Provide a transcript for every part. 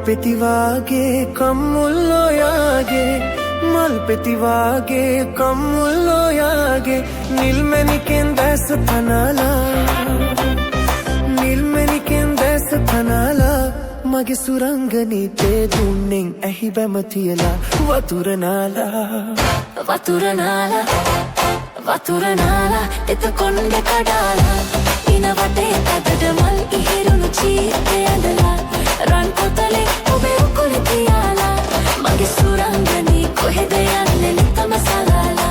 పెతివాగే కమ్ముల్లో యాగే మల్ పెతివాగే కమ్ముల్లో యాగే నిల్మెనికెందెస్ ఫనాలా නිල්මැනිකෙන් දැස පනාලා මගේ සුරංගනීතේ දුන්නෙන් ඇහි බැමතියලා වතුරනාලා එතකොන්ඩ කඩාලා ඉන වටේ අදට මල් ඉහිරුණු චීතය ඇඳලා රන් පොතලේ ඔබේ උකුල තියාලා මගේ සුරංගනී කොහෙද යන්නේ නිතම සලාලා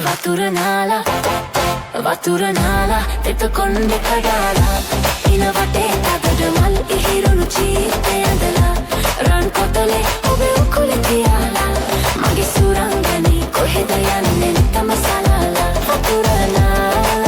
වතුරනාලා වතුරනාලා එතකොන්ඩ කඩාලා ඉන වටේ අදට මල් ඉහිරුණු චීතය ඇඳලා රන් කොතලේ ඔබේ උකුල තියාලා මගේ සුරංගනී කොහෙද යන්නේ නිතම සලාලා වතුරනාලා